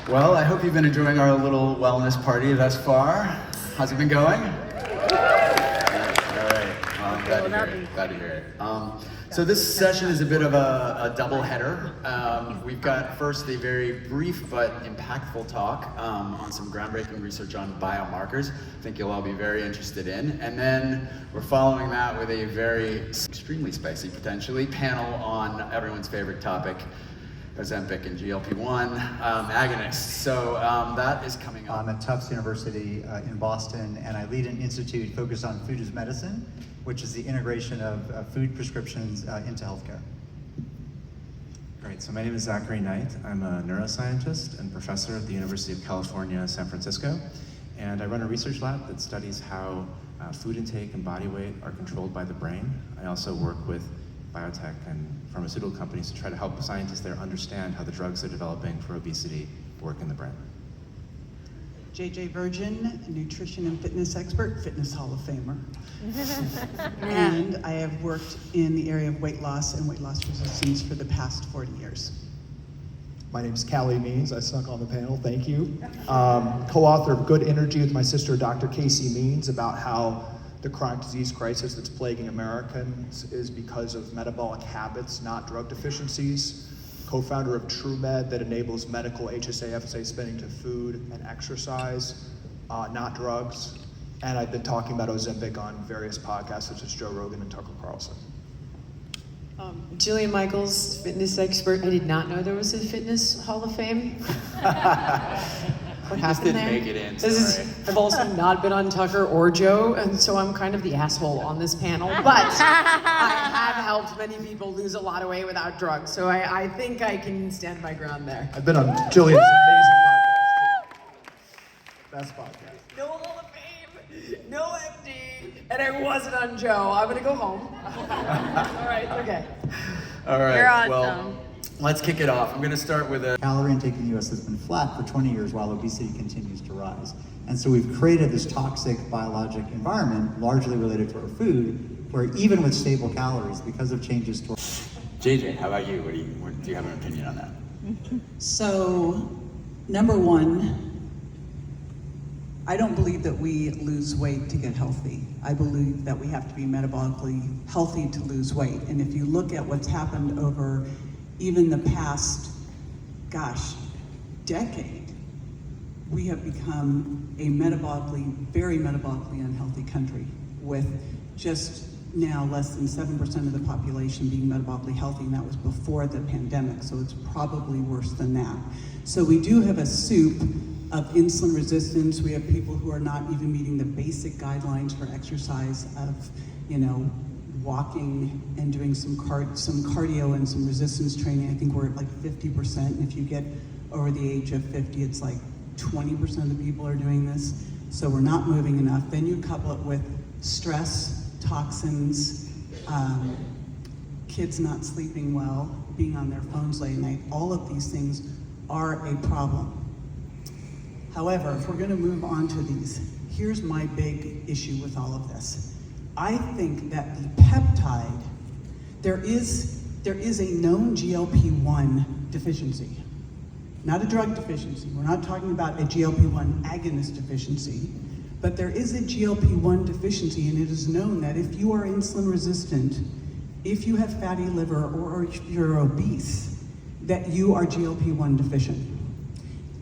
Well, I hope you've been enjoying our little wellness party thus far. How's it been going? All right. Glad to hear it. So this session is a bit of a double header. We've got first a very brief but impactful talk on some groundbreaking research on biomarkers. I think you'll all be very interested in. And then we're following that with a very extremely spicy, potentially, panel on everyone's favorite topic, Ozempic and GLP1 agonists. So that is coming up. I'm at Tufts University in Boston, and I lead an institute focused on food as medicine, which is the integration of food prescriptions into healthcare. Great, so my name is Zachary Knight. I'm a neuroscientist and professor at the University of California, San Francisco, and I run a research lab that studies how food intake and body weight are controlled by the brain. I also work with biotech and pharmaceutical companies to try to help scientists there understand how the drugs they're developing for obesity work in the brain. JJ Virgin, nutrition and fitness expert, fitness Hall of Famer. And I have worked in the area of weight loss and weight loss resistance for the past 40 years. My name is Callie Means. I snuck on the panel, thank you. Co-author of Good Energy with my sister, Dr. Casey Means, about how the chronic disease crisis that's plaguing Americans is because of metabolic habits, not drug deficiencies. Co-founder of Truemed, that enables medical HSA, FSA spending to food and exercise, not drugs. And I've been talking about Ozempic on various podcasts such as Joe Rogan and Tucker Carlson. Jillian Michaels, fitness expert. I did not know there was a fitness Hall of Fame. What Just happened didn't there? make it in, I've also not been on Tucker or Joe, and so I'm kind of the asshole on this panel, but I have helped many people lose a lot of weight without drugs, so I think I can stand my ground there. I've been on Jillian's amazing podcast too. Best podcast. No Hall of Fame, no MD, and I wasn't on Joe. I'm gonna go home. All right, okay. All right, You're awesome. well, let's kick it off. I'm going to start with a... Calorie intake in the US has been flat for 20 years while obesity continues to rise. And so we've created this toxic biologic environment, largely related to our food, where even with stable calories, because of changes to our... JJ, how about you? Do you have an opinion on that? So, number one, I don't believe that we lose weight to get healthy. I believe that we have to be metabolically healthy to lose weight. And if you look at what's happened over even the past, decade, we have become a very metabolically unhealthy country, with just now less than 7% of the population being metabolically healthy, and that was before the pandemic, so it's probably worse than that. So we do have a soup of insulin resistance. We have people who are not even meeting the basic guidelines for exercise of, walking and doing some cardio and some resistance training. I think we're at like 50%. And if you get over the age of 50, it's like 20% of the people are doing this. So we're not moving enough. Then you couple it with stress, toxins, kids not sleeping well, being on their phones late at night. All of these things are a problem. However, if we're going to move on to these, here's my big issue with all of this. I think that the peptide, there is a known GLP1 deficiency, not a drug deficiency. We're not talking about a GLP1 agonist deficiency, but there is a GLP1 deficiency, and it is known that if you are insulin resistant, if you have fatty liver, or if you're obese, that you are GLP1 deficient.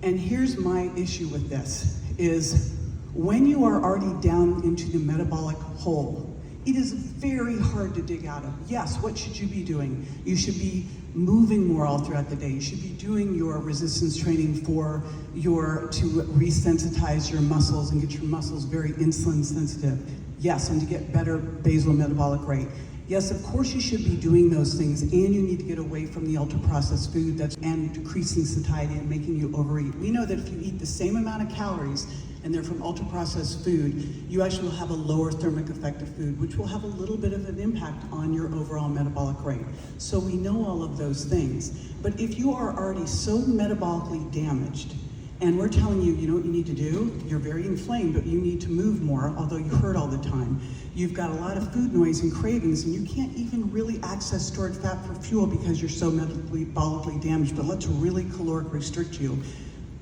And here's my issue with this, is when you are already down into the metabolic hole, it is very hard to dig out of. Yes, what should you be doing? You should be moving more all throughout the day. You should be doing your resistance training to resensitize your muscles and get your muscles very insulin sensitive. Yes, and to get better basal metabolic rate. Yes, of course you should be doing those things, and you need to get away from the ultra-processed food and decreasing satiety and making you overeat. We know that if you eat the same amount of calories and they're from ultra-processed food, you actually will have a lower thermic effect of food, which will have a little bit of an impact on your overall metabolic rate. So we know all of those things. But if you are already so metabolically damaged, and we're telling you, you know what you need to do? You're very inflamed, but you need to move more, although you hurt all the time. You've got a lot of food noise and cravings, and you can't even really access stored fat for fuel because you're so metabolically damaged, but let's really caloric restrict you.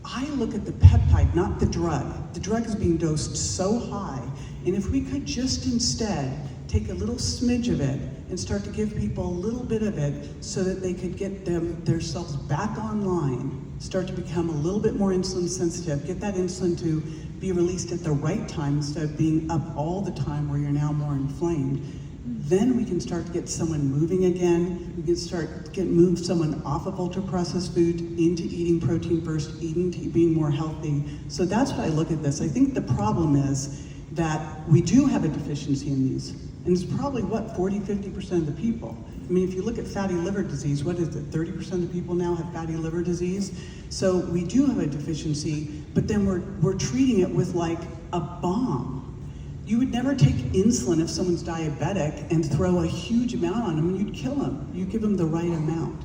I look at the peptide, not the drug. The drug is being dosed so high, and if we could just instead take a little smidge of it and start to give people a little bit of it so that they could get themselves back online, start to become a little bit more insulin sensitive, get that insulin to be released at the right time instead of being up all the time where you're now more inflamed, then we can start to get someone moving again. We can start to move someone off of ultra-processed food into eating protein first, being more healthy. So that's what I look at this. I think the problem is that we do have a deficiency in these. And it's probably, 40-50% of the people. I mean, if you look at fatty liver disease, what is it, 30% of people now have fatty liver disease? So we do have a deficiency, but then we're treating it with like a bomb. You would never take insulin if someone's diabetic and throw a huge amount on them, you'd kill them. You give them the right amount.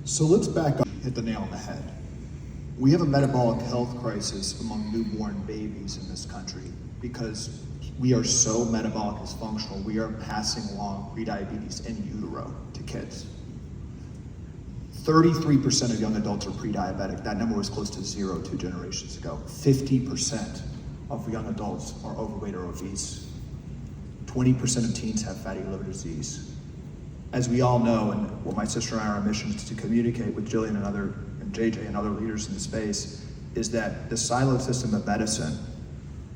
So let's back up, hit the nail on the head. We have a metabolic health crisis among newborn babies in this country because we are so metabolic dysfunctional, we are passing along prediabetes in utero to kids. 33% of young adults are pre-diabetic. That number was close to 0 2 generations ago. 50% of young adults are overweight or obese. 20% of teens have fatty liver disease. As we all know, and what my sister and I are on missions to communicate with Jillian and JJ and other leaders in the space, is that the siloed system of medicine,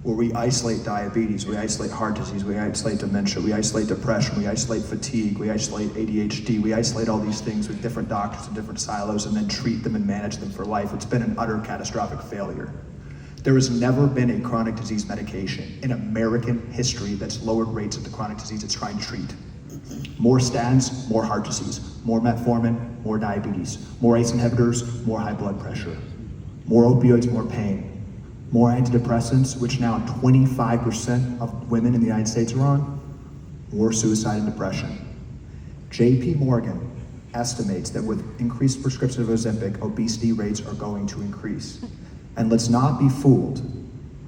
where we isolate diabetes, we isolate heart disease, we isolate dementia, we isolate depression, we isolate fatigue, we isolate ADHD, we isolate all these things with different doctors and different silos and then treat them and manage them for life. It's been an utter catastrophic failure. There has never been a chronic disease medication in American history that's lowered rates of the chronic disease it's trying to treat. More statins, more heart disease. More metformin, more diabetes. More ACE inhibitors, more high blood pressure. More opioids, more pain. More antidepressants, which now 25% of women in the United States are on. More suicide and depression. JP Morgan estimates that with increased prescription of Ozempic, obesity rates are going to increase. And let's not be fooled.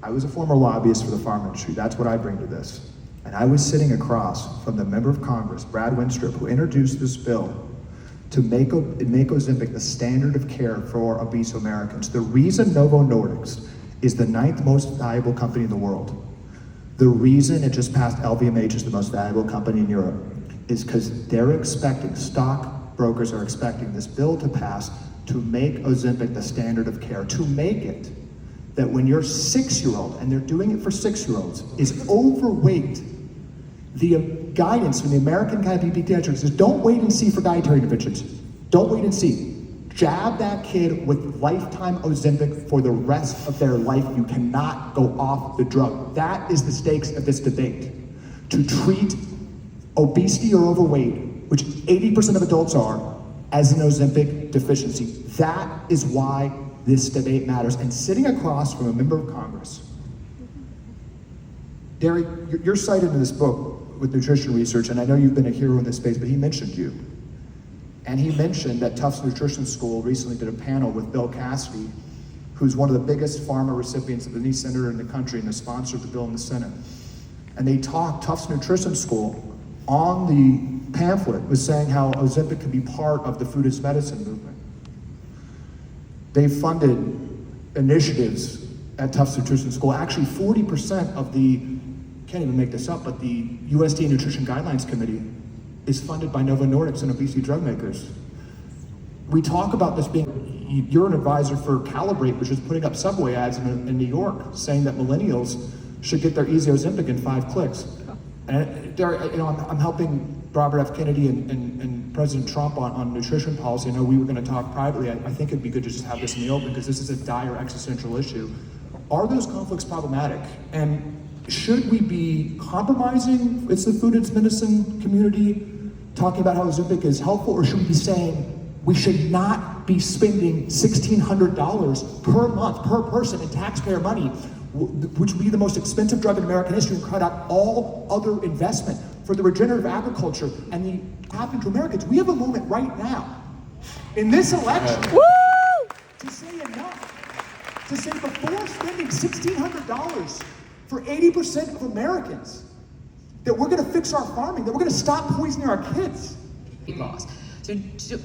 I was a former lobbyist for the farm industry. That's what I bring to this. And I was sitting across from the member of Congress, Brad Winstrip, who introduced this bill to make Ozempic the standard of care for obese Americans. The reason Novo Nordisk is the 9th most valuable company in the world, the reason it just passed LVMH as the most valuable company in Europe, is because they're expecting, stockbrokers are expecting this bill to pass to make Ozempic the standard of care, to make it that when your 6-year-old, and they're doing it for 6-year-olds, is overweight, the guidance from the American Academy of Pediatrics is don't wait and see for dietary interventions. Don't wait and see. Jab that kid with lifetime Ozempic for the rest of their life. You cannot go off the drug. That is the stakes of this debate. To treat obesity or overweight, which 80% of adults are, as an Ozempic deficiency. That is why this debate matters. And sitting across from a member of Congress, Derek, you're cited in this book with nutrition research, and I know you've been a hero in this space, but he mentioned you. And he mentioned that Tufts Nutrition School recently did a panel with Bill Cassidy, who's one of the biggest pharma recipients of any senator in the country and the sponsor of the bill in the Senate. And they talked, Tufts Nutrition School, on the pamphlet was saying how Ozempic could be part of the food as medicine movement. They funded initiatives at Tufts Nutrition School. Actually, 40% of the, can't even make this up, but the USDA Nutrition Guidelines Committee is funded by Novo Nordisk and obesity drug makers. We talk about this being, you're an advisor for Calibrate, which is putting up subway ads in New York saying that millennials should get their easy Ozempic in 5 clicks. And I'm helping Robert F. Kennedy and President Trump on nutrition policy. I know we were going to talk privately. I think it'd be good to just have this in the open because this is a dire existential issue. Are those conflicts problematic? And should we be compromising, it's the food as medicine community, talking about how Ozempic is helpful, or should we be saying we should not be spending $1,600 per month, per person in taxpayer money, which would be the most expensive drug in American history, and cut out all other investment for the regenerative agriculture and the happen to Americans? We have a moment right now in this election to say enough, to say before spending $1,600 for 80% of Americans, that we're gonna fix our farming, that we're gonna stop poisoning our kids. Loss.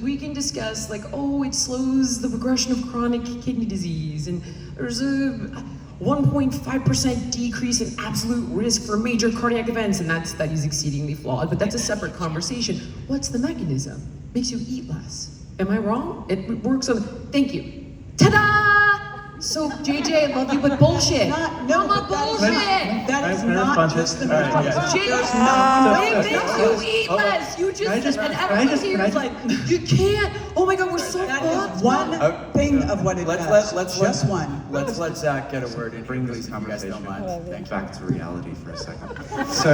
We can discuss like, oh, it slows the progression of chronic kidney disease, and there's a 1.5% decrease in absolute risk for major cardiac events, and that study's exceedingly flawed, but that's a separate conversation. What's the mechanism? Makes you eat less. Am I wrong? It works on, thank you. Ta-da! So, JJ, I love you, but bullshit. No, but bullshit! That is Can I not respond to just the this? All right, mechanism. It makes you eat less. You just, and everyone here is like, you can't. Oh my God, we're so That is fucked. one thing of what it does. Just one. Let's let Zach get a word in. Bring Please, this if you guys don't conversation mind. Thank you. back to reality for a second. So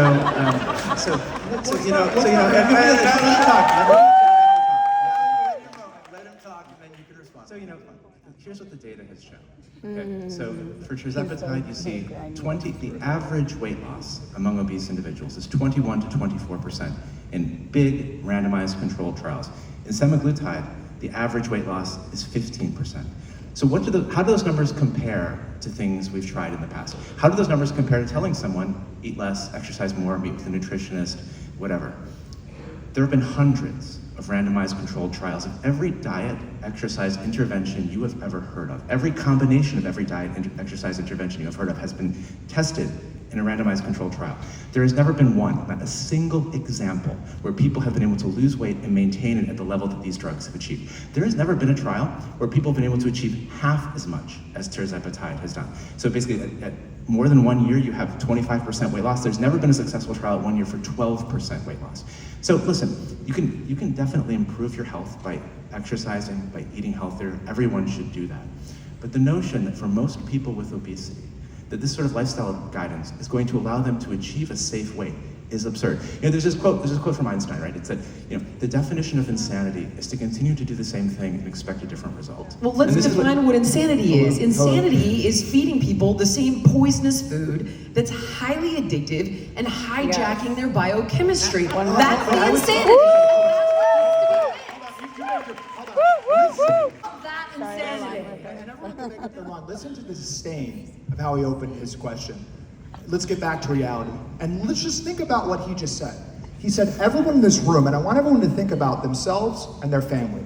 you know, Let him talk, and then you can respond. So, here's what the data has shown. Okay, so for tirzepatide, you see the average weight loss among obese individuals is 21 to 24% in big randomized controlled trials. In semaglutide, the average weight loss is 15%. So how do those numbers compare to things we've tried in the past? How do those numbers compare to telling someone, eat less, exercise more, meet with a nutritionist, whatever? There have been hundreds of randomized controlled trials of every diet, exercise intervention you have ever heard of. Every combination of every diet, exercise intervention you have heard of has been tested in a randomized controlled trial. There has never been one, not a single example, where people have been able to lose weight and maintain it at the level that these drugs have achieved. There has never been a trial where people have been able to achieve half as much as tirzepatide has done. So basically, at more than 1 year, you have 25% weight loss. There's never been a successful trial at 1 year for 12% weight loss. So listen, you can definitely improve your health by exercising, by eating healthier. Everyone should do that. But the notion that for most people with obesity, that this sort of lifestyle guidance is going to allow them to achieve a safe weight is absurd. There's this quote from Einstein, right? It said, the definition of insanity is to continue to do the same thing and expect a different result. Well, let's define what insanity is. Insanity is feeding people the same poisonous food that's highly addictive and hijacking their biochemistry. That's the insanity. That insanity. And everyone can make up their mind. Listen to the disdain of how he opened his question. Let's get back to reality. And let's just think about what he just said. He said, everyone in this room, and I want everyone to think about themselves and their family.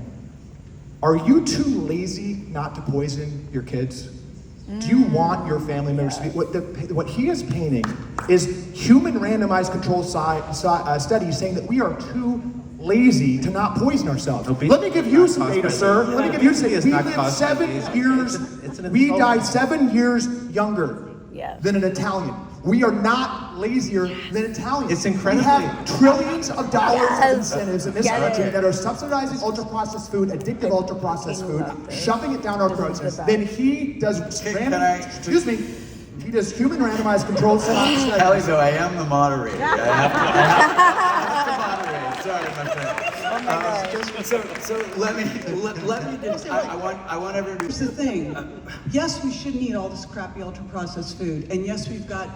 Are you too lazy not to poison your kids? Do you want your family members to be, what he is painting is human randomized controlled studies saying that we are too lazy to not poison ourselves. Let me give you some data, sir. Let me give you some. We live 7 years, we die 7 years younger than an Italian. We are not lazier than Italians. It's incredible. We have trillions of dollars of incentives in this country that are subsidizing ultra-processed food, addictive ultra-processed food, shoving it down our throats. Then he does he does human randomized controlled studies. Kelly, though, I am the moderator. I have to moderate. Sorry, my friend. So let me just. I want everyone to. Here's the thing. Yes, we shouldn't eat all this crappy ultra-processed food, and yes, we've got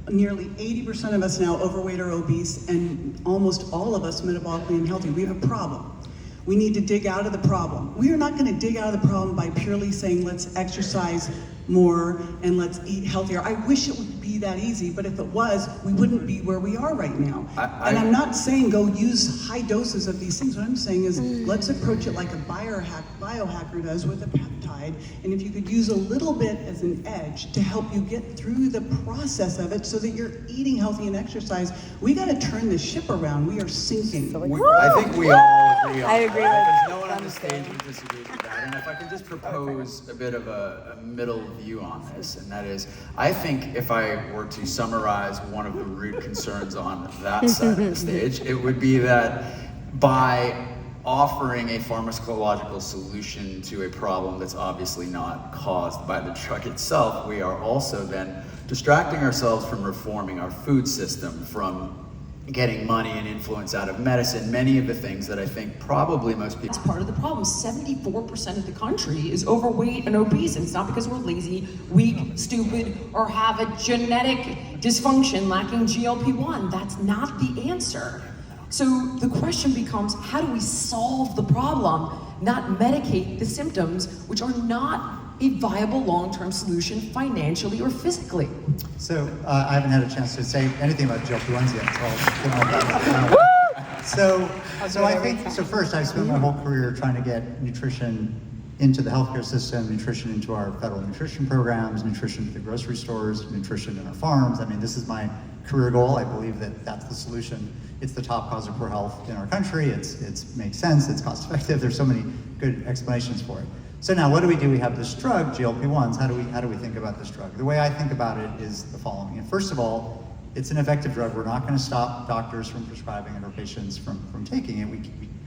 nearly 80% of us now overweight or obese, and almost all of us metabolically unhealthy. We have a problem. We need to dig out of the problem. We are not going to dig out of the problem by purely saying let's exercise more and let's eat healthier. I wish it would be that easy, but if it was, we wouldn't be where we are right now. And I'm not saying go use high doses of these things. What I'm saying is let's approach it like a biohacker does with a peptide, and if you could use a little bit as an edge to help you get through the process of it so that you're eating healthy and exercise, we got to turn the ship around. We are sinking. I think we all agree on I agree that. with There's no one on the stage who disagrees with that. And if I can just propose a bit of a middle view on this, and that is, I think if I were to summarize one of the root concerns on that side of the stage, it would be that by offering a pharmacological solution to a problem that's obviously not caused by the drug itself, we are also then distracting ourselves from reforming our food system, from getting money and influence out of medicine, many of the things that I think probably most people... It's part of the problem. 74% of the country is overweight and obese, and it's not because we're lazy, weak, stupid, or have a genetic dysfunction lacking GLP1. That's not the answer. So the question becomes, how do we solve the problem, not medicate the symptoms, which are not a viable long-term solution financially or physically? So I haven't had a chance to say anything about GLP1s yet, so I'll So I think, so first, I've spent my whole career trying to get nutrition into the healthcare system, nutrition into our federal nutrition programs, nutrition to the grocery stores, nutrition in our farms. I mean, this is my career goal. I believe that that's the solution. It's the top cause of poor health in our country. It's makes sense. It's cost effective. There's so many good explanations for it. So now, what do? We have this drug, GLP1s. How do we think about this drug? The way I think about it is the following. And first of all, it's an effective drug. We're not going to stop doctors from prescribing it or patients from taking it. We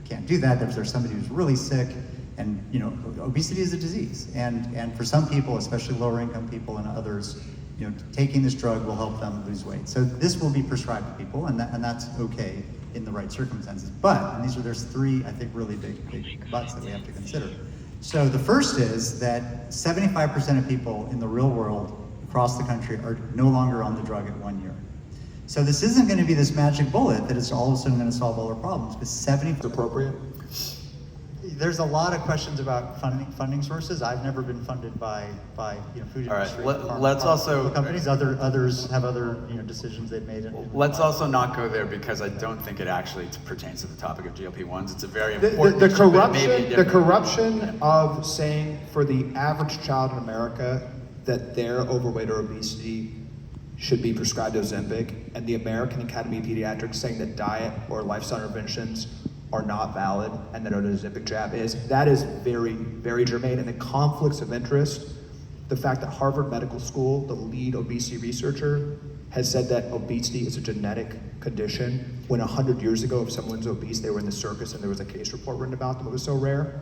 can't do that. If there's somebody who's really sick, and you know, obesity is a disease, and for some people, especially lower income people and others, you know, taking this drug will help them lose weight. So this will be prescribed to people, and that's okay in the right circumstances. But, and there's three, I think, really big buts that we have to consider. So the first is that 75% of people in the real world across the country are no longer on the drug at 1 year. So this isn't going to be this magic bullet that is all of a sudden going to solve all our problems, because 70%. Appropriate? There's a lot of questions about funding sources. I've never been funded by food All right, industry. let's also companies. Others have other decisions they've made. Let's also not go there, because I don't think it actually pertains to the topic of GLP-1s. It's a very important The issue, but maybe corruption, the corruption of saying for the average child in America that their overweight or obesity should be prescribed Ozempic, and the American Academy of Pediatrics saying that diet or lifestyle interventions are not valid and that an Ozempic jab is, that is very, very germane. And the conflicts of interest, the fact that Harvard Medical School, the lead obesity researcher, has said that obesity is a genetic condition, when 100 years ago, if someone's obese, they were in the circus and there was a case report written about them, it was so rare.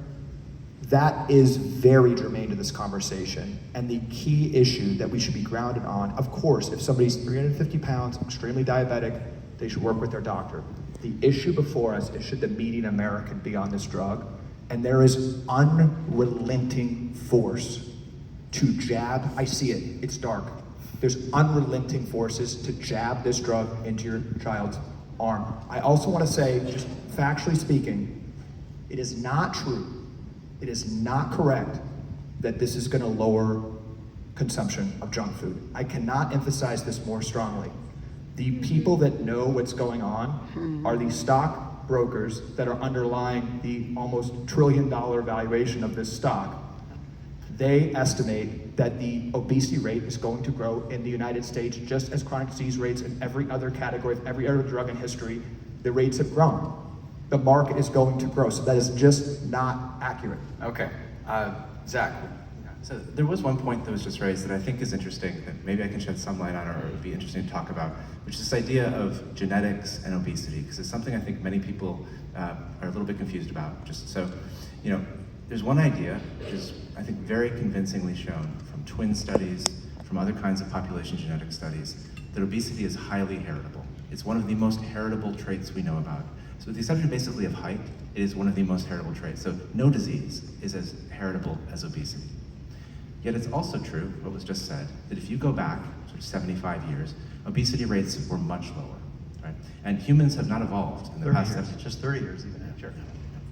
That is very germane to this conversation. And the key issue that we should be grounded on, of course, if somebody's 350 pounds, extremely diabetic, they should work with their doctor. The issue before us is, should the median American be on this drug? And there is unrelenting force to jab, I see it, it's dark. There's unrelenting forces to jab this drug into your child's arm. I also want to say, just factually speaking, it is not true, it is not correct that this is going to lower consumption of junk food. I cannot emphasize this more strongly. The people that know what's going on are the stock brokers that are underlying the almost $1 trillion valuation of this stock. They estimate that the obesity rate is going to grow in the United States just as chronic disease rates in every other category, of every other drug in history, the rates have grown. The market is going to grow, so that is just not accurate. Okay, Zach. So there was one point that was just raised that I think is interesting, that maybe I can shed some light on, or it would be interesting to talk about, which is this idea of genetics and obesity, because it's something I think many people are a little bit confused about. Just so, you know, there's one idea, which is, I think, very convincingly shown from twin studies, from other kinds of population genetic studies, that obesity is highly heritable. It's one of the most heritable traits we know about. So with the exception basically of height, it is one of the most heritable traits. So no disease is as heritable as obesity. Yet it's also true, what was just said, that if you go back sort of 75 years, obesity rates were much lower, right? And humans have not evolved in the past 30 years, just 30 years even. Sure.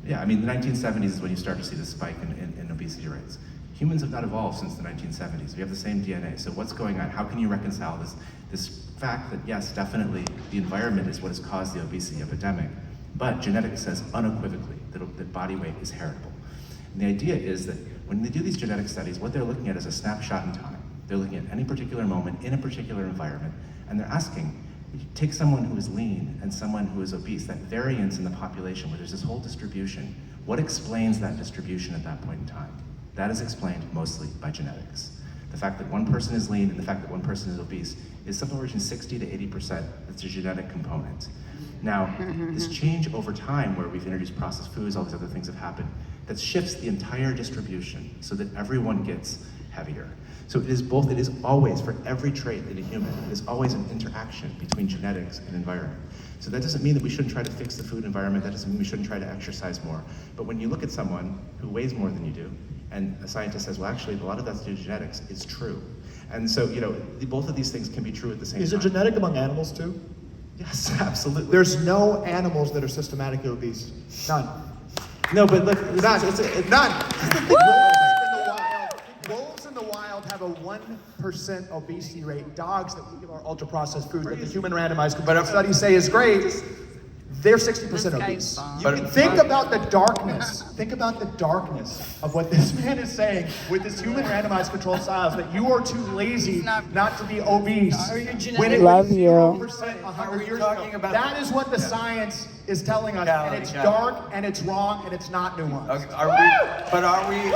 Yeah, I mean, the 1970s is when you start to see the spike in obesity rates. Humans have not evolved since the 1970s. We have the same DNA. So what's going on? How can you reconcile this fact that, yes, definitely the environment is what has caused the obesity epidemic, but genetics says unequivocally that body weight is heritable. And the idea is that when they do these genetic studies, what they're looking at is a snapshot in time. They're looking at any particular moment in a particular environment, and they're asking, take someone who is lean and someone who is obese, that variance in the population where there's this whole distribution, what explains that distribution at that point in time? That is explained mostly by genetics. The fact that one person is lean and the fact that one person is obese is somewhere between 60 to 80%. That's a genetic component. Now, this change over time where we've introduced processed foods, all these other things have happened, that shifts the entire distribution so that everyone gets heavier. So it is always, for every trait in a human, it is always an interaction between genetics and environment. So that doesn't mean that we shouldn't try to fix the food environment, that doesn't mean we shouldn't try to exercise more. But when you look at someone who weighs more than you do, and a scientist says, well, actually, a lot of that's due to genetics, it's true. And so, you know, both of these things can be true at the same time. Is it genetic among animals too? Yes, absolutely. There's no animals that are systematically obese. None. No, but look, None. None. Wolves in the wild have a 1% obesity rate. Dogs that we give our ultra-processed food that the human randomized controlled studies say is great, they're 60% obese. Think about the darkness. Think about the darkness of what this man is saying with this human randomized controlled trials, that you are too lazy not to be obese. When it was 0% 100 years ago. That is what the science is telling us, and it's dark, and it's wrong, and it's not nuanced. Okay, are we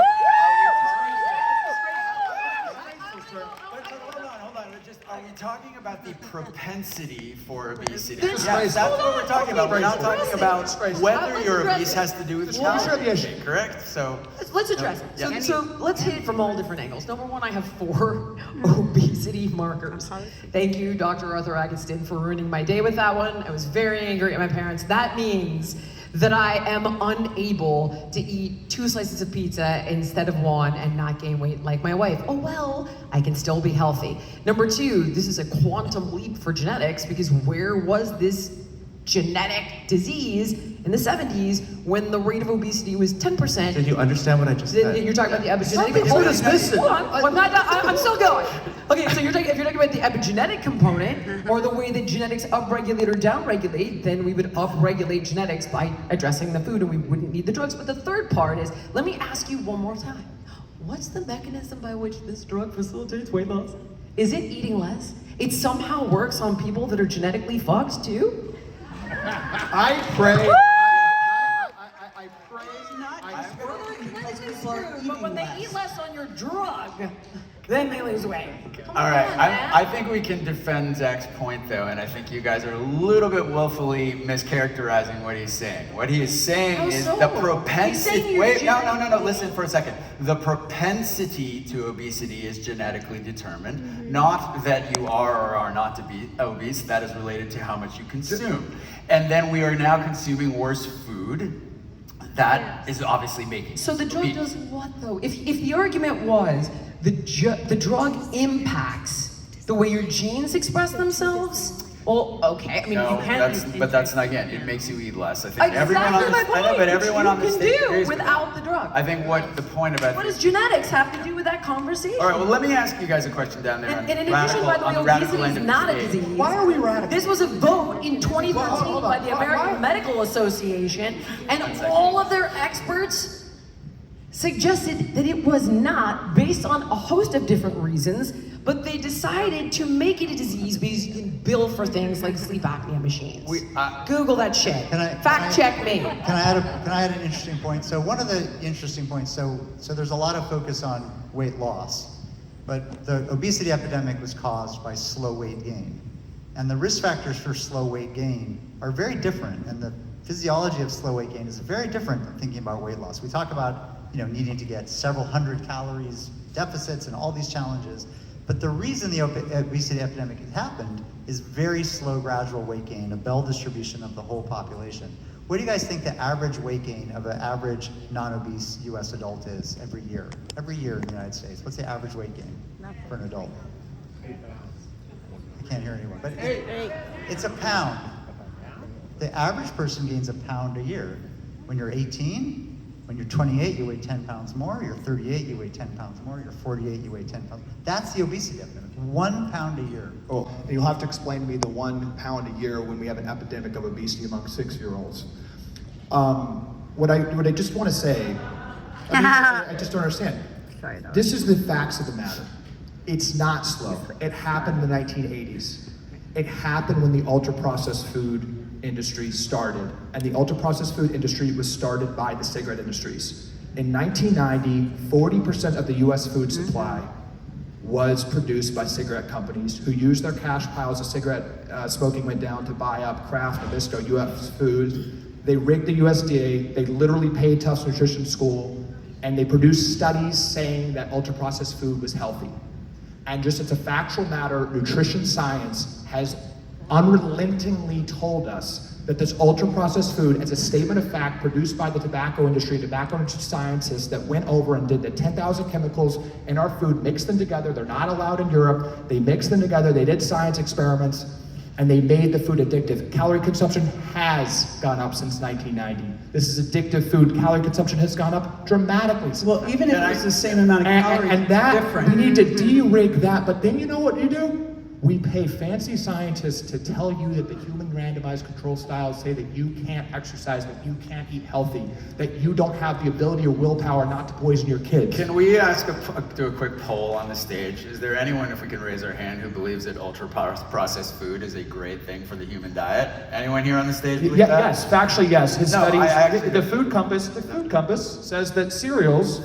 Are we talking about the propensity for obesity? Yes, that's what we're talking about. We're not talking about whether you're obese has to do with calorie intake, correct? So let's address it. So let's hit it from all different angles. Number one, I have 4 obesity markers. Thank you, Dr. Arthur Agustin, for ruining my day with that one. I was very angry at my parents. That means that I am unable to eat 2 slices of pizza instead of 1 and not gain weight like my wife. Oh well, I can still be healthy. Number 2, this is a quantum leap for genetics, because where was this genetic disease in the 70s when the rate of obesity was 10%? Did you understand what I just said? You're talking about the epigenetic component. Hold on, I'm still going. Okay, so if you're talking about the epigenetic component, or the way that genetics upregulate or downregulate, then we would upregulate genetics by addressing the food, and we wouldn't need the drugs. But the third part is, let me ask you one more time. What's the mechanism by which this drug facilitates weight loss? Is it eating less? It somehow works on people that are genetically fucked too? I pray. I pray. But when they eat less on your drug, then they lose weight. all right, I think we can defend Zach's point though, and I think you guys are a little bit willfully mischaracterizing what he's saying. What he is saying is the propensity. Wait, no, listen for a second. The propensity to obesity is genetically determined, not that you are or are not to be obese. That is related to how much you consume. And then we are now consuming worse food. That is obviously making So the drug obese. does what though? If the argument was the drug impacts the way your genes express themselves, well, okay. I mean, No, you can. that's not, again, it makes you eat less. I think Exactly everyone on this, my point. I know, but everyone on this you stage can agrees do with without that. the drug. I think what the point about What does genetics have to do with that conversation? All right, well, let me ask you guys a question down there. And in addition, by the way, obesity is not a disease. Why are we radical? This was a vote in 2013 by the American Medical Association, and all of their experts suggested that it was not, based on a host of different reasons, but they decided to make it a disease because you can bill for things like sleep apnea machines. Google that shit. Fact check me. Can I add an interesting point? So one of the interesting points, so there's a lot of focus on weight loss, but the obesity epidemic was caused by slow weight gain. And the risk factors for slow weight gain are very different, and the physiology of slow weight gain is very different than thinking about weight loss. We talk about needing to get several hundred calories deficits and all these challenges. But the reason the obesity epidemic has happened is very slow, gradual weight gain, a bell distribution of the whole population. What do you guys think the average weight gain of an average non-obese US adult is every year? Every year in the United States, what's the average weight gain for an adult? I can't hear anyone, but it's a pound. The average person gains a pound a year. When you're 18, when you're 28, you weigh 10 pounds more. You're 38, you weigh 10 pounds more. You're 48, you weigh 10 pounds. That's the obesity epidemic. 1 pound a year. Oh, and you'll have to explain to me the 1 pound a year when we have an epidemic of obesity among 6-year-olds. What I just want to say, I just don't understand. This is the facts of the matter. It's not slow. It happened in the 1980s. It happened when the ultra-processed food industry started, and the ultra-processed food industry was started by the cigarette industries. In 1990, 40% of the US food supply was produced by cigarette companies who used their cash piles as cigarette smoking went down to buy up Kraft, Nabisco, US Foods. They rigged the USDA, they literally paid Tufts Nutrition School, and they produced studies saying that ultra-processed food was healthy. And just as a factual matter, nutrition science has unrelentingly told us that this ultra-processed food, as a statement of fact produced by the tobacco industry scientists that went over and did the 10,000 chemicals in our food, mixed them together. They're not allowed in Europe. They mixed them together. They did science experiments, and they made the food addictive. Calorie consumption has gone up since 1990. This is addictive food. Calorie consumption has gone up dramatically. Well, even if it's the same amount of calories, and that, different. we need to de-rig that, but then you know what you do? We pay fancy scientists to tell you that the human randomized control styles say that you can't exercise, that you can't eat healthy, that you don't have the ability or willpower not to poison your kids. Can we do a quick poll on the stage? Is there anyone, if we can raise our hand, who believes that ultra-processed food is a great thing for the human diet? Anyone here on the stage believe that? Yes, factually yes. His No, studies, I actually the don't. food compass says that cereals,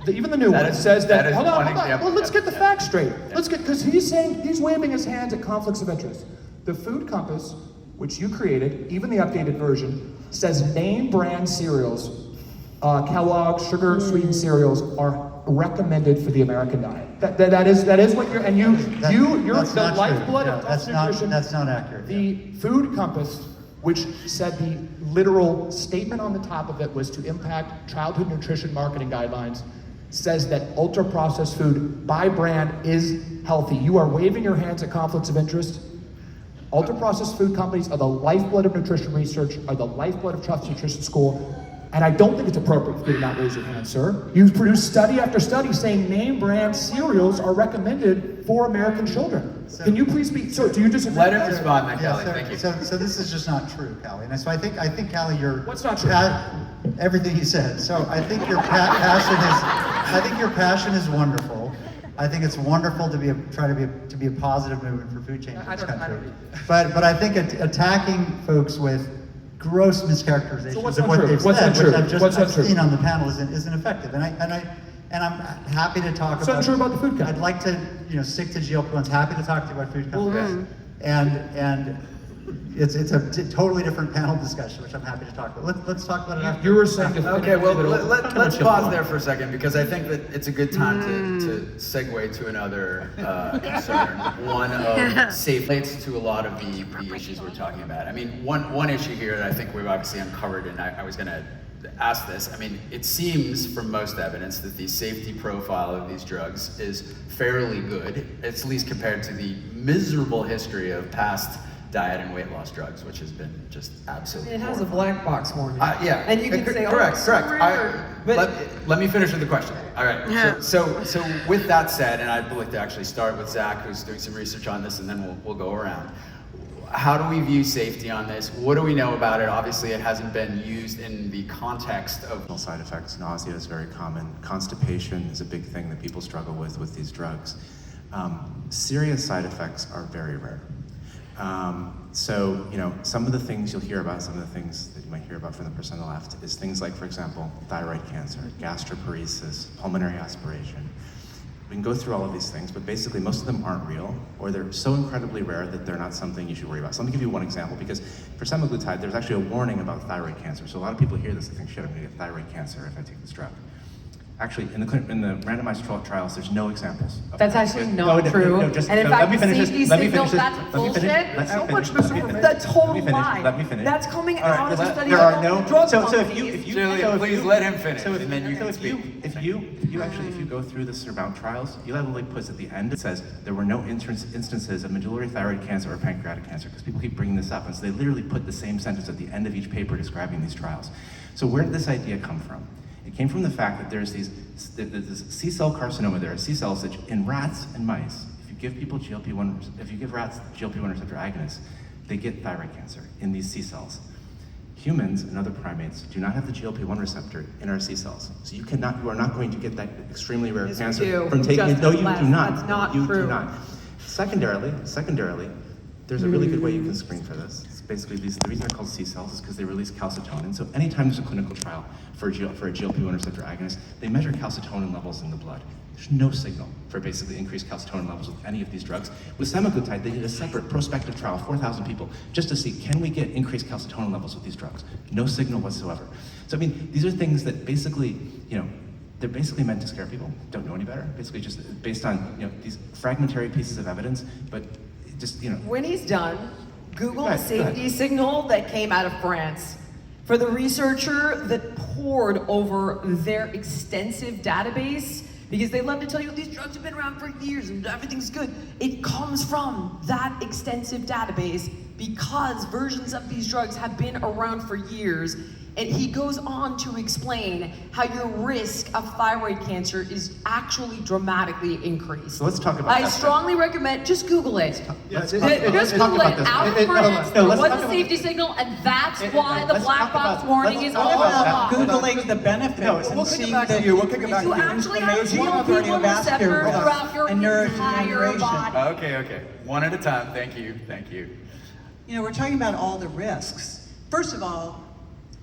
even the new That one is- says that, that is hold one on. example, Well, let's yeah. get the facts straight. Because he's waving his hands at conflicts of interest. The food compass, which you created, even the updated version, says name brand cereals, Kellogg's sugar sweetened cereals are recommended for the American diet. That is what you're, and you're That's the not lifeblood true. of No, health nutrition. that's not accurate. The food compass, which said the literal statement on the top of it was to impact childhood nutrition marketing guidelines, says that ultra-processed food by brand is healthy. You are waving your hands at conflicts of interest. Ultra-processed food companies are the lifeblood of nutrition research, are the lifeblood of Trust Nutrition School, and I don't think it's appropriate for you to not raise your hand, sir. You've produced study after study saying name brand cereals are recommended for American children. Can you please be, so do you disagree? Let him respond then, Yeah, Kelly, thank you. so this is just not true, Callie. And so I think Callie, you're What's not true? Everything he said. So I think your passion is wonderful. I think it's wonderful to try to be a positive movement for food change in this country. But I think attacking folks with gross mischaracterizations So what's of what untrue? they've What's said, untrue? which What's I've untrue? seen on the panel, isn't effective. And I'm happy to talk What's about. untrue about the food company? I'd like to stick to GLP-1s. Happy to talk to you about food companies. And it's a totally different panel discussion, which I'm happy to talk about. Let's talk about it after. You were saying Okay, well, definitively let's pause there for a second, because I think that it's a good time to segue to another concern. One of safe relates to a lot of the issues we're talking about. I mean, one issue here that I think we've obviously uncovered, and I was going to ask this. I mean, it seems from most evidence that the safety profile of these drugs is fairly good, at least compared to the miserable history of past diet and weight loss drugs, which has been just absolutely It has a horrifying. black box warning. Yeah, And you can say, oh, correct. it's weird, but Let me finish with the question. All right. So with that said, and I'd like to actually start with Zach, who's doing some research on this, and then we'll go around. How do we view safety on this? What do we know about it? Obviously, it hasn't been used in the context of. Side effects, nausea is very common. Constipation is a big thing that people struggle with these drugs. Serious side effects are very rare. So, some of the things you'll hear about, some of the things that you might hear about from the person on the left is things like, for example, thyroid cancer, gastroparesis, pulmonary aspiration. We can go through all of these things, but basically most of them aren't real, or they're so incredibly rare that they're not something you should worry about. So let me give you one example, because for semaglutide, there's actually a warning about thyroid cancer. So a lot of people hear this and think, shit, I'm gonna get thyroid cancer if I take this drug. Actually, in the randomized trials, there's no examples. That's actually not true. And in fact, let me the finish safety this. Let me signal, finish this. that's Let me finish. bullshit. Let So me finish. much Let me finish. misinformation. That's total Let me finish. lie. Let me finish. That's coming All right, out of the studies there are of no. drug So if companies. you Julia, please let him finish, and then you can speak. If you go through the Surmount trials, Eli Lilly puts at the end, it says there were no instances of medullary thyroid cancer or pancreatic cancer, because people keep bringing this up, and so they literally put the same sentence at the end of each paper describing these trials. So where did this idea come from? It came from the fact that there's this C-cell carcinoma. There are C-cells that in rats and mice, if you give rats GLP-1 receptor agonists, they get thyroid cancer in these C-cells. Humans and other primates do not have the GLP-1 receptor in our C-cells. So you are not going to get that extremely rare Yes, we cancer do. from taking it. No, you do Just not. that's not you true. do not. Secondarily, there's a really good way you can screen for this. It's basically the reason they're called C-cells is because they release calcitonin. So anytime there's a clinical trial for a GLP-1 receptor agonist, they measure calcitonin levels in the blood. There's no signal for basically increased calcitonin levels with any of these drugs. With semaglutide, they did a separate prospective trial, 4,000 people, just to see, can we get increased calcitonin levels with these drugs? No signal whatsoever. So I mean, these are things that basically, they're basically meant to scare people. Don't know any better. Basically just based on, these fragmentary pieces of evidence, but just, When he's done, Google Go the ahead, go ahead. safety signal that came out of France. For the researcher that pored over their extensive database, because they love to tell you these drugs have been around for years and everything's good. It comes from that extensive database because versions of these drugs have been around for years. And he goes on to explain how your risk of thyroid cancer is actually dramatically increased. So let's talk about I that. strongly recommend, just Google it. Let's Just talk Google about it. this. Outbreak, No, there let's was talk a about- safety signal, and that's why the let's black talk box about- warning let's is talk all about along. that. Googling the benefits No, and we'll kick it seeing back to the you. We'll kick it back to You you. actually have inflammation of GLP1 cardiovascular receptors risk throughout your and entire neurodegeneration. body. Okay. One at a time. Thank you. You know, we're talking about all the risks. First of all,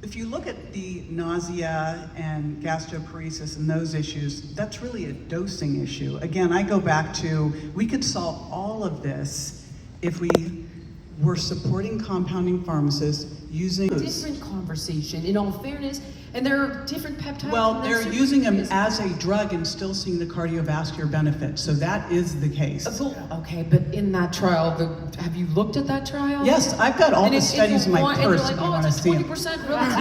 if you look at the nausea and gastroparesis and those issues, that's really a dosing issue. Again, I go back to, we could solve all of this if we were supporting compounding pharmacists using Different conversation, in all fairness, and there are different peptides. Well, and they're super using them serious. as a drug and still seeing the cardiovascular benefits, so that is the case. Okay, but in that trial, have you looked at that trial? Yes, I've got all And the it's studies in my one- purse And if you're you like, want oh, to it's a see them. 20% relative.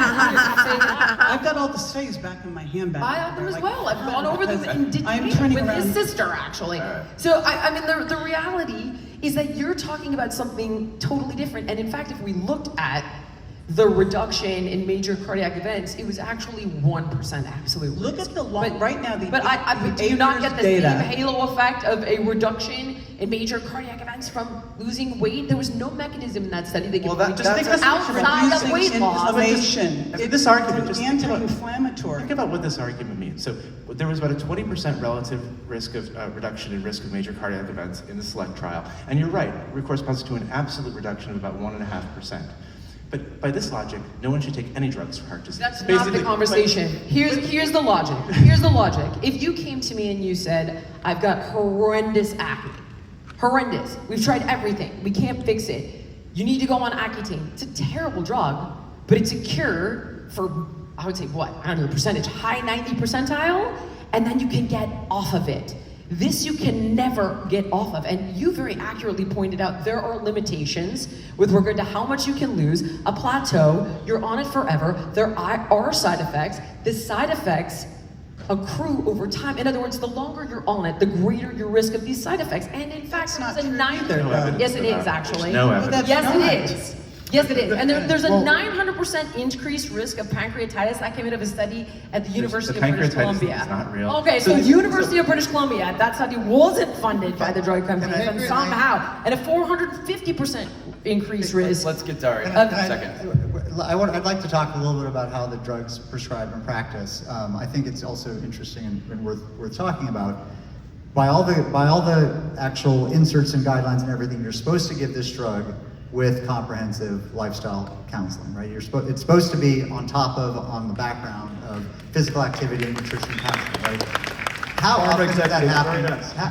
I've got all the studies back in my handbag. I have them as They're well. I've gone over them in I'm detail turning with his around. sister, actually. So, I mean, the reality is that you're talking about something totally different. And in fact, if we looked at the reduction in major cardiac events, it was actually 1% absolute Look risk. at the right now, the But do you 8 not years get the data. same halo effect of a reduction in major cardiac events from losing weight? There was no mechanism in that study that could Well, just think outside of weight Reducing loss. inflammation. This argument, It's just think about- anti-inflammatory. Think about what this argument means. So there was about a 20% relative risk of reduction in risk of major cardiac events in the SELECT trial. And you're right, it corresponds to an absolute reduction of about 1.5%. But by this logic, no one should take any drugs for heart disease. That's not Basically, the conversation. Here's the logic. Here's the logic. If you came to me and you said, I've got horrendous acne, horrendous. We've tried everything. We can't fix it. You need to go on Accutane. It's a terrible drug, but it's a cure for, I would say, what? I don't know the percentage, high 90 percentile, and then you can get off of it. This you can never get off of, and you very accurately pointed out there are limitations with regard to how much you can lose, a plateau, you're on it forever, there are side effects. The side effects accrue over time. In other words, the longer you're on it, the greater your risk of these side effects. And in fact, not there's a true nine. either, No evidence Yes, it about is it. actually. There's no evidence. that's Yes, not. it is. Yes, it is. And there's a 900% increased risk of pancreatitis. That came out of a study at the University of British pancreatitis Columbia. is not real. Okay, so So the this- University of British Columbia, that study wasn't funded by the drug companies, And I and agree, somehow, and a 450% increased risk. Let's get to Can our I- second. I'd like to talk a little bit about how the drugs prescribed in practice. I think it's also interesting and worth talking about. By all the actual inserts and guidelines and everything, you're supposed to give this drug with comprehensive lifestyle counseling, right? It's supposed to be on the background of physical activity and nutrition counseling, right? How often does that happen?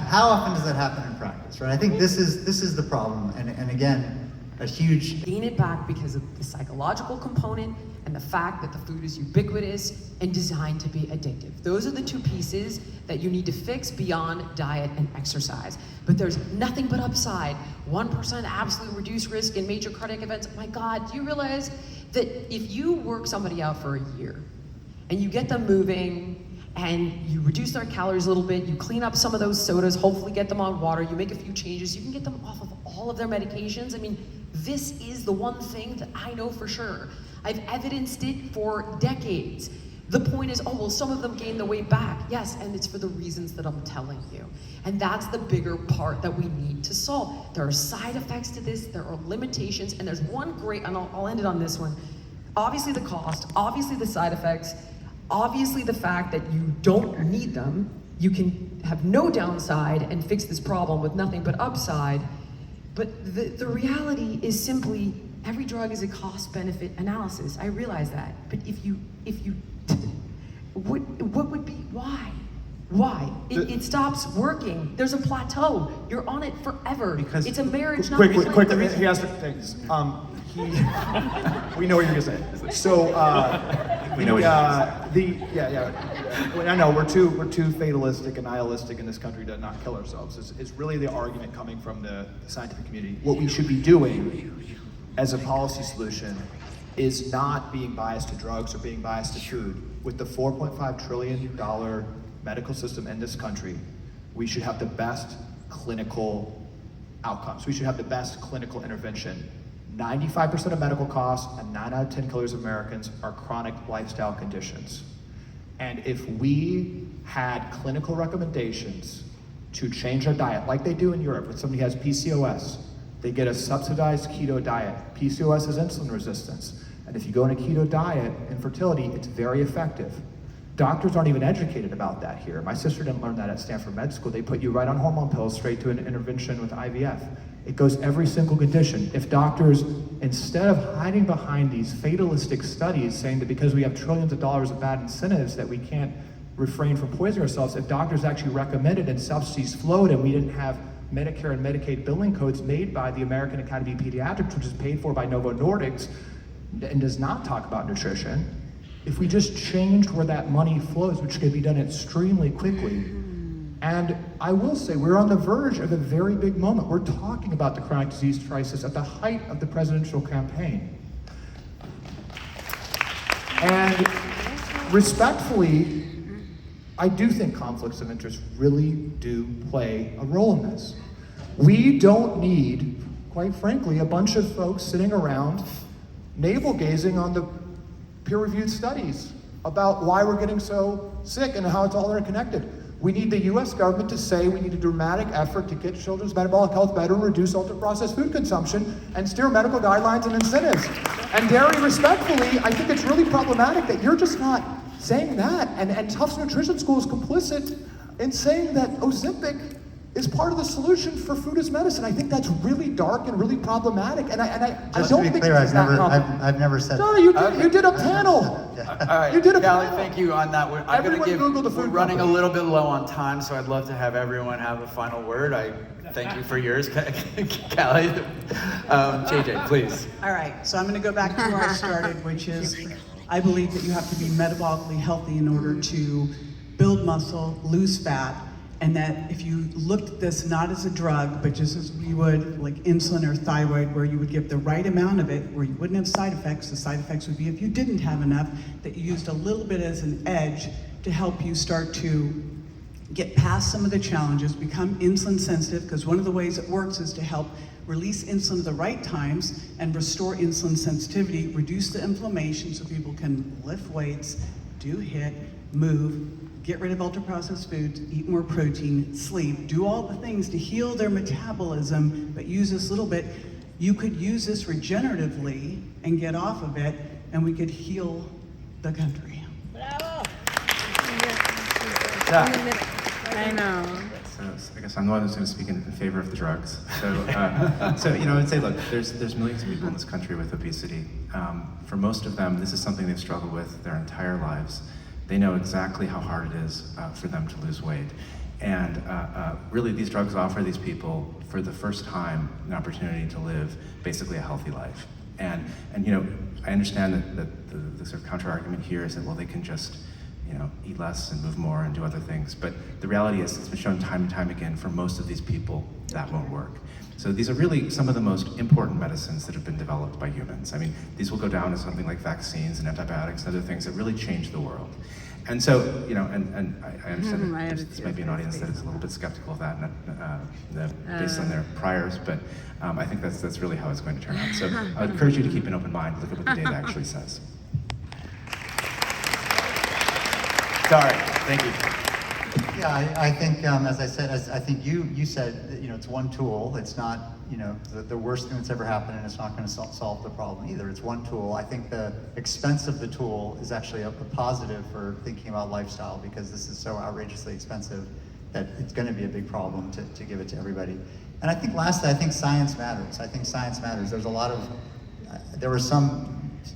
How often does that happen in practice, right? I think this is the problem, and again, a huge. Gain it back because of the psychological component and the fact that the food is ubiquitous and designed to be addictive. Those are the two pieces that you need to fix beyond diet and exercise. But there's nothing but upside. 1% absolute reduced risk in major cardiac events. My God, do you realize that if you work somebody out for a year and you get them moving and you reduce their calories a little bit, you clean up some of those sodas, hopefully get them on water, you make a few changes, you can get them off of all of their medications. I mean, this is the one thing that I know for sure. I've evidenced it for decades. The point is, oh, well, some of them gain the weight back. Yes, and it's for the reasons that I'm telling you. And that's the bigger part that we need to solve. There are side effects to this, there are limitations, and there's one great, and I'll end it on this one. Obviously the cost, obviously the side effects, obviously the fact that you don't need them, you can have no downside and fix this problem with nothing but upside. But the reality is simply, every drug is a cost-benefit analysis. I realize that. But if you, what would be, why? Why? It stops working. There's a plateau. You're on it forever. Because- it's a marriage, not Quick, a quick, plan. he has to things. We know what you're gonna say. So, We know what well, I know we're too fatalistic and nihilistic in this country to not kill ourselves. It's really the argument coming from the scientific community. What we should be doing as a policy solution is not being biased to drugs or being biased to food. With the $4.5 trillion medical system in this country, we should have the best clinical outcomes. We should have the best clinical intervention, 95% of medical costs and 9 out of 10 killers of Americans are chronic lifestyle conditions. And if we had clinical recommendations to change our diet, like they do in Europe, when somebody has PCOS, they get a subsidized keto diet. PCOS is insulin resistance. And if you go on a keto diet, infertility, it's very effective. Doctors aren't even educated about that here. My sister didn't learn that at Stanford Med School. They put you right on hormone pills straight to an intervention with IVF. It goes every single condition. If doctors, instead of hiding behind these fatalistic studies saying that because we have trillions of dollars of bad incentives that we can't refrain from poisoning ourselves, if doctors actually recommended and subsidies flowed and we didn't have Medicare and Medicaid billing codes made by the American Academy of Pediatrics, which is paid for by Novo Nordisk, and does not talk about nutrition, if we just changed where that money flows, which could be done extremely quickly. And I will say, we're on the verge of a very big moment. We're talking about the chronic disease crisis at the height of the presidential campaign. And respectfully, I do think conflicts of interest really do play a role in this. We don't need, quite frankly, a bunch of folks sitting around navel-gazing on the peer-reviewed studies about why we're getting so sick and how it's all interconnected. We need the US government to say we need a dramatic effort to get children's metabolic health better, reduce ultra-processed food consumption, and steer medical guidelines and incentives. And Derry, respectfully, I think it's really problematic that you're just not saying that, and Tufts Nutrition School is complicit in saying that Ozempic is part of the solution for food as medicine. I think that's really dark and really problematic, and I Just don't to be think clear, it's that common. I've never said No, that. you did a panel. All right, You did a Callie, panel. thank you on that. I'm going Everyone to give, Google the food we're running company. a little bit low on time, so I'd love to have everyone have a final word. I thank you for yours, Callie. JJ, please. All right, so I'm going to go back to where I started, which is I believe that you have to be metabolically healthy in order to build muscle, lose fat, and that if you looked at this not as a drug, but just as we would like insulin or thyroid, where you would give the right amount of it, where you wouldn't have side effects. The side effects would be if you didn't have enough, that you used a little bit as an edge to help you start to get past some of the challenges, become insulin sensitive, because one of the ways it works is to help release insulin at the right times and restore insulin sensitivity, reduce the inflammation so people can lift weights, do HIIT, move, get rid of ultra-processed foods, eat more protein, sleep, do all the things to heal their metabolism, but use this little bit. You could use this regeneratively and get off of it, and we could heal the country. I know. So I guess I'm the one who's going to speak in favor of the drugs. So, I'd say, look, there's millions of people in this country with obesity. For most of them, this is something they've struggled with their entire lives. They know exactly how hard it is for them to lose weight. And really, these drugs offer these people, for the first time, an opportunity to live basically a healthy life. And I understand that the sort of counter-argument here is that, well, they can just eat less and move more and do other things. But the reality is, it's been shown time and time again, for most of these people, that won't work. So these are really some of the most important medicines that have been developed by humans. I mean, these will go down as something like vaccines and antibiotics and other things that really change the world. And so, and I understand that this might be an audience that is a little bit skeptical of that, based on their priors, but I think that's really how it's going to turn out. So I would encourage you to keep an open mind, look at what the data actually says. Sorry, thank you. Yeah, I think, as I said, I think you said that, it's one tool. It's not, the worst thing that's ever happened, and it's not going to solve the problem either. It's one tool. I think the expense of the tool is actually a positive for thinking about lifestyle, because this is so outrageously expensive that it's going to be a big problem to give it to everybody. And I think lastly, I think science matters. There's a lot of, there were some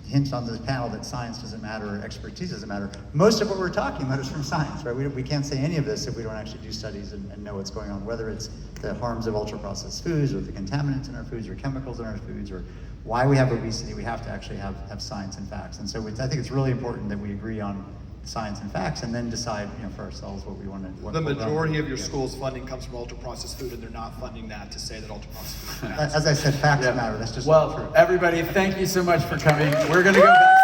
hints on this panel that science doesn't matter or expertise doesn't matter. Most of what we're talking about is from science, right? We can't say any of this if we don't actually do studies and know what's going on, whether it's the harms of ultra-processed foods or the contaminants in our foods or chemicals in our foods or why we have obesity. We have to actually have science and facts. And so I think it's really important that we agree on science and facts and then decide for ourselves what we want to. The majority of your school's funding comes from ultra-processed food, and they're not funding that to say that ultra-processed food is bad. As I said, facts matter. That's just Well, true. everybody, thank you so much for coming. We're going to go back.